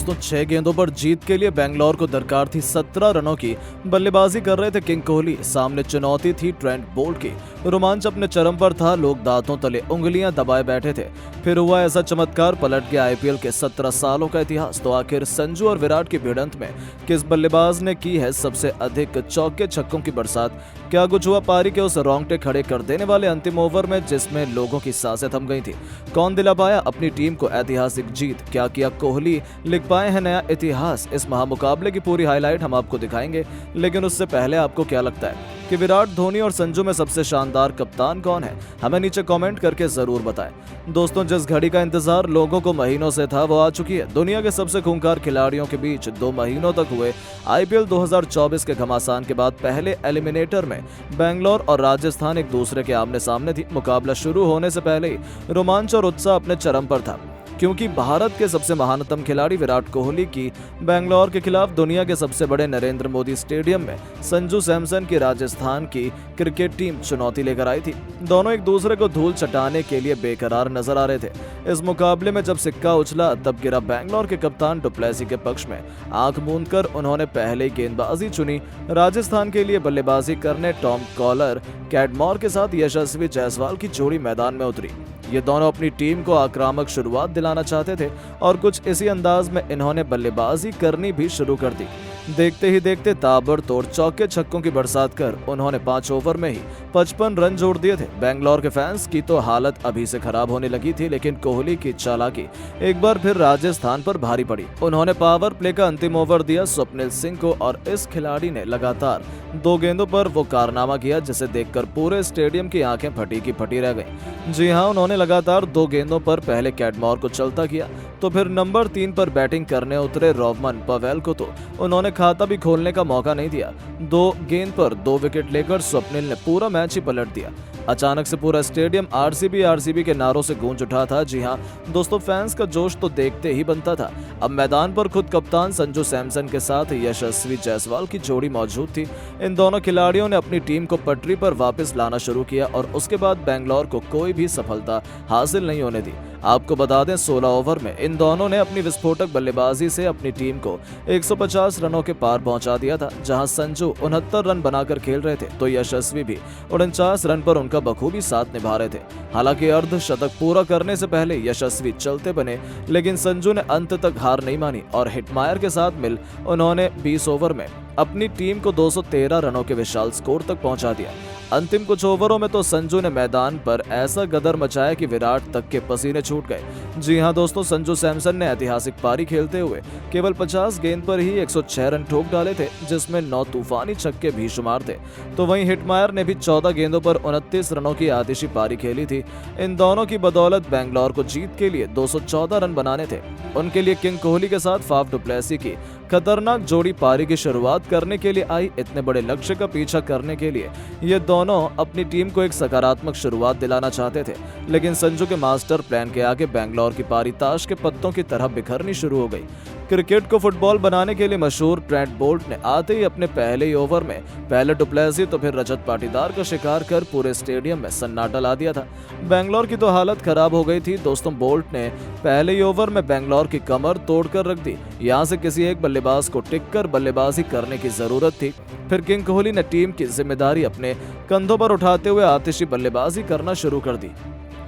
दोस्तों 6 गेंदों पर जीत के लिए बेंगलोर को दरकार थी 17 रनों की। बल्लेबाजी कर रहे थे किंग कोहली, सामने चुनौती थी ट्रेंट बोल्ट की। रोमांच अपने चरम पर था, लोग दांतों तले उंगलियां दबाए बैठे थे। फिर हुआ ऐसा चमत्कार, पलट गया आईपीएल के 17 सालों का इतिहास। तो आखिर संजू और विराट की भिड़ंत में किस बल्लेबाज ने की है सबसे अधिक चौके छक्कों की बरसात? क्या कुछ हुआ पारी के उस रोंगटे खड़े कर देने वाले अंतिम ओवर में जिसमें लोगों की सांसें थम गई थी? कौन दिला पाया अपनी टीम को ऐतिहासिक जीत? क्या किया कोहली? लिख पाए हैं नया इतिहास? इस महामुकाबले की पूरी हाईलाइट हम आपको दिखाएंगे, लेकिन उससे पहले आपको क्या लगता है कि विराट, धोनी और संजू में सबसे शानदार कप्तान कौन है? हमें नीचे कमेंट करके जरूर बताएं। दोस्तों, जिस घड़ी का इंतजार लोगों को महीनों से था वो आ चुकी है। दुनिया के सबसे खूंखार खिलाड़ियों के बीच 2 महीनों तक हुए आईपीएल 2024 के घमासान के बाद पहले एलिमिनेटर में बेंगलोर और राजस्थान एक दूसरे के आमने सामने थी। मुकाबला शुरू होने से पहले ही रोमांच और उत्साह अपने चरम पर था, क्योंकि भारत के सबसे महानतम खिलाड़ी विराट कोहली की बेंगलोर के खिलाफ दुनिया के सबसे बड़े नरेंद्र मोदी स्टेडियम में संजू सैमसन की राजस्थान की क्रिकेट टीम चुनौती लेकर आई थी। दोनों एक दूसरे को धूल चटाने के लिए बेकरार नजर आ रहे थे। इस मुकाबले में जब सिक्का उछला तब गिरा बेंगलोर के कप्तान डुप्लेसी के पक्ष में। आंख मूंदकर उन्होंने पहले गेंदबाजी चुनी। राजस्थान के लिए बल्लेबाजी करने टॉम कॉलर कैडमोर के साथ यशस्वी जायसवाल की जोड़ी मैदान में उतरी। ये दोनों अपनी टीम को आक्रामक शुरुआत दिलाना चाहते थे और कुछ इसी अंदाज में इन्होंने बल्लेबाजी करनी भी शुरू कर दी। देखते ही देखते ताबड़तोड़ चौके छक्कों की बरसात कर उन्होंने 5 ओवर में ही 55 रन जोड़ दिए थे। बेंगलोर के फैंस की तो हालत अभी से खराब होने लगी थी, लेकिन कोहली की चालाकी एक बार फिर राजस्थान पर भारी पड़ी। उन्होंने पावर प्ले का अंतिम ओवर दिया स्वप्निल सिंह को और इस खिलाड़ी ने लगातार 2 गेंदों पर वो कारनामा किया जिसे देखकर पूरे स्टेडियम की आंखें फटी की फटी रह गईं। जी हां, उन्होंने लगातार 2 गेंदों पर पहले कैडमोर को चलता किया, तो फिर नंबर 3 पर बैटिंग करने उतरे रोमन पवेल को तो उन्होंने खाता भी खोलने का मौका नहीं दिया। 2 गेंद पर 2 विकेट लेकर स्वप्निल ने पूरा मैच ही पलट दिया। अचानक से पूरा स्टेडियम आरसीबी के नारों से गूंज उठा था। जी हां दोस्तों, फैंस का जोश तो देखते ही बनता था। अब मैदान पर खुद कप्तान संजू सैमसन के साथ यशस्वी जायसवाल की जोड़ी मौजूद थी। इन दोनों खिलाड़ियों ने अपनी टीम को पटरी पर वापस लाना शुरू किया और उसके बाद बेंगलोर को कोई भी सफलता हासिल नहीं होने दी। आपको बता दें 16 ओवर में इन दोनों ने अपनी विस्फोटक बल्लेबाजी से अपनी टीम को 150 रनों के पार पहुंचा दिया था। जहां संजू 69 रन बनाकर खेल रहे थे तो यशस्वी भी 49 रन पर उनका बखूबी साथ निभा रहे थे। हालांकि अर्धशतक पूरा करने से पहले यशस्वी चलते बने, लेकिन संजू ने अंत तक हार नहीं मानी और हिटमायर के साथ मिल उन्होंने 20 ओवर में अपनी टीम को 213 रनों के विशाल स्कोर तक पहुंचा दिया। अंतिम कुछ ओवरों में तो संजू ने मैदान पर ऐसा गदर मचाया कि विराट तक के पसीने छूट गए। जी हां दोस्तों, संजू सैमसन ने ऐतिहासिक पारी खेलते हुए केवल 50 गेंद पर ही 106 रन ठोक डाले थे, जिसमें 9 तूफानी छक्के भी शुमार थे। तो वहीं हिटमायर ने भी 14 गेंदों पर 29 रनों की आतिशी पारी खेली थी। इन दोनों की बदौलत बेंगलोर को जीत के लिए 214 रन बनाने थे। उनके लिए किंग कोहली के साथ फाफ डुप्लेसी की खतरनाक जोड़ी पारी की शुरुआत करने के लिए आई। इतने बड़े लक्ष्य का पीछा करने के लिए ये दोनों अपनी टीम को एक सकारात्मक शुरुआत दिलाना चाहते थे, लेकिन संजू के मास्टर प्लान के आगे बेंगलोर की पारी ताश के पत्तों की तरह बिखरनी शुरू हो गई। क्रिकेट को फुटबॉल बनाने के लिए मशहूर ट्रेंट बोल्ट ने आते ही अपने पहले ही ओवर में पहले डुप्लेसी तो फिर रजत पाटीदार का शिकार कर पूरे स्टेडियम में सन्नाटा ला दिया था। बेंगलोर की तो हालत खराब हो गई थी। दोस्तों, बोल्ट ने पहले ही ओवर में बेंगलोर की कमर तोड़कर रख दी। यहाँ से किसी एक बल्लेबाज को टिककर बल्लेबाजी करने की जरूरत थी। फिर किंग कोहली ने टीम की जिम्मेदारी अपने कंधों पर उठाते हुए आतिशी बल्लेबाजी करना शुरू कर दी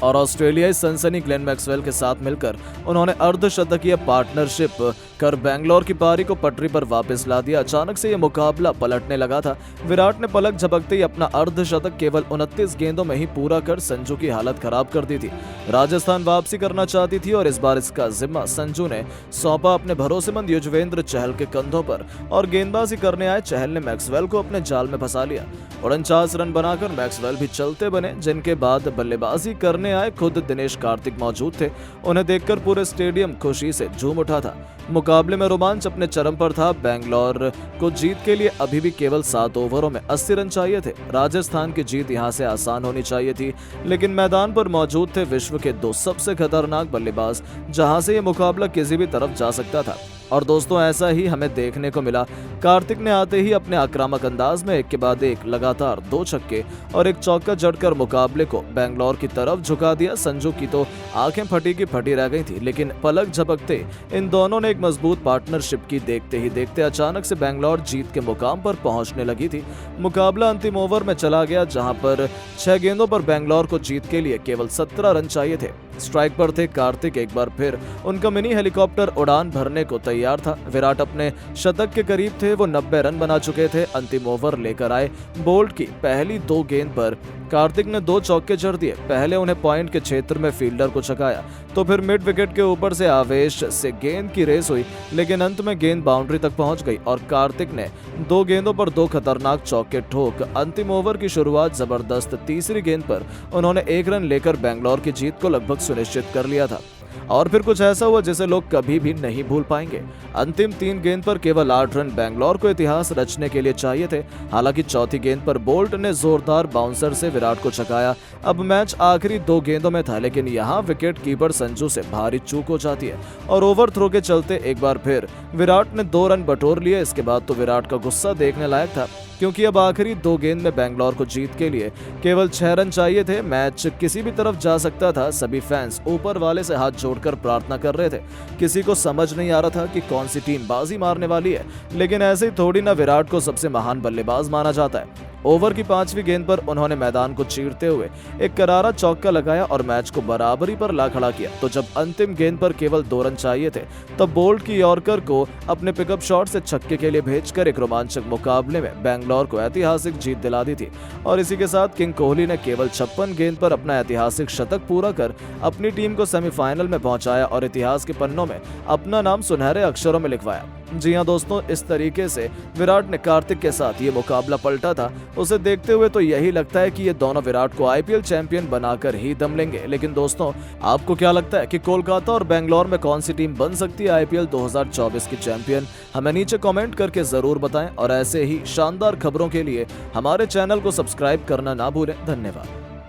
और ऑस्ट्रेलियाई सनसनी ग्लेन मैक्सवेल के साथ मिलकर उन्होंने अर्धशतकीय पार्टनरशिप कर बेंगलोर की पारी को पटरी पर वापस ला दिया। अचानक से यह मुकाबला पलटने लगा था। विराट ने पलक झपकते ही अपना अर्धशतक केवल 29 गेंदों में ही पूरा कर संजू की हालत खराब कर दी थी। राजस्थान वापसी करना चाहती थी और इस बार इसका जिम्मा संजू ने सौंपा अपने भरोसेमंद युजवेंद्र चहल के कंधों पर और गेंदबाजी करने आए चहल ने मैक्सवेल को अपने जाल में फंसा लिया। 49 रन बनाकर मैक्सवेल भी चलते बने, जिनके बाद बल्लेबाजी करने आए खुद दिनेश कार्तिक मौजूद थे। उन्हें देखकर पूरे स्टेडियम खुशी से झूम उठा था। मुकाबले में रोमांच अपने चरम पर था। बेंगलोर को जीत के लिए अभी भी केवल 7 ओवरों में 80 रन चाहिए थे। राजस्थान की जीत यहां से आसान होनी चाहिए थी, लेकिन मैदान पर मौजूद थे विश्व के 2 सबसे खतरनाक बल्लेबाज, जहां से ये मुकाबला किसी भी तरफ जा सकता था। और दोस्तों ऐसा ही हमें देखने को मिला। कार्तिक ने आते ही अपने आक्रामक अंदाज में एक के बाद एक लगातार 2 छक्के और एक चौका जड़कर मुकाबले को बेंगलोर की तरफ झुका दिया। संजू की तो आंखें फटी की फटी रह गई थी, लेकिन पलक झपकते इन दोनों ने एक मजबूत पार्टनरशिप की। देखते ही देखते अचानक से बेंगलोर जीत के मुकाम पर पहुंचने लगी थी। मुकाबला अंतिम ओवर में चला गया, जहां पर 6 गेंदों पर बेंगलोर को जीत के लिए केवल 17 रन चाहिए थे। स्ट्राइक पर थे कार्तिक। एक बार फिर उनका मिनी हेलीकॉप्टर उड़ान भरने को तैयार था। विराट अपने शतक के करीब थे, वो 90 रन बना चुके थे। अंतिम ओवर लेकर आए बोल्ट की पहली 2 गेंद पर कार्तिक ने 2 चौके जड़ दिए। पहले उन्हें पॉइंट के क्षेत्र में फील्डर को छकाया, तो फिर मिड विकेट के ऊपर से आवेश से गेंद की रेस हुई, लेकिन अंत में गेंद बाउंड्री तक पहुंच गई और कार्तिक ने 2 गेंदों पर 2 खतरनाक चौके ठोक अंतिम ओवर की शुरुआत जबरदस्त। तीसरी गेंद पर उन्होंने 1 रन लेकर बेंगलोर की जीत को लगभग सुनिश्चित कर लिया था। और फिर कुछ ऐसा हुआ जिसे लोग कभी भी नहीं भूल पाएंगे। अंतिम 3 गेंद पर केवल 8 रन बेंगलोर को इतिहास रचने के लिए चाहिए थे। हालांकि चौथी गेंद पर बोल्ट ने जोरदार बाउंसर से विराट को छकाया। अब मैच आखिरी 2 गेंदों में था, लेकिन यहाँ विकेट कीपर संजू से भारी चूक हो जाती है और ओवर थ्रो के चलते एक बार फिर विराट ने 2 रन बटोर लिए। इसके बाद तो विराट का गुस्सा देखने लायक था, क्योंकि अब आखिरी 2 गेंद में बेंगलोर को जीत के लिए केवल 6 रन चाहिए थे। मैच किसी भी तरफ जा सकता था। सभी फैंस ऊपर वाले से हाथ जोड़कर प्रार्थना कर रहे थे। किसी को समझ नहीं आ रहा था कि कौन सी टीम बाजी मारने वाली है, लेकिन ऐसे ही थोड़ी ना विराट को सबसे महान बल्लेबाज माना जाता है। ओवर की 5वीं गेंद पर उन्होंने मैदान को चीरते हुए एक करारा चौका लगाया और मैच को बराबरी पर ला खड़ा किया। तो जब अंतिम गेंद पर केवल 2 रन चाहिए थे, तब बोल्ट की यॉर्कर को अपने पिकअप शॉट से छक्के के लिए भेजकर एक रोमांचक मुकाबले में बेंगलोर को ऐतिहासिक जीत दिला दी थी। और इसी के साथ किंग कोहली ने केवल 56 गेंद पर अपना ऐतिहासिक शतक पूरा कर अपनी टीम को सेमीफाइनल में पहुंचाया और इतिहास के पन्नों में अपना नाम सुनहरे अक्षरों में लिखवाया। जी हां दोस्तों, इस तरीके से विराट ने कार्तिक के साथ ये मुकाबला पलटा था। उसे देखते हुए तो यही लगता है कि ये दोनों विराट को आईपीएल चैंपियन बनाकर ही दम लेंगे। लेकिन दोस्तों, आपको क्या लगता है कि कोलकाता और बेंगलोर में कौन सी टीम बन सकती है आईपीएल 2024 की चैंपियन? हमें नीचे कमेंट करके जरूर बताएं और ऐसे ही शानदार खबरों के लिए हमारे चैनल को सब्सक्राइब करना ना भूलें। धन्यवाद।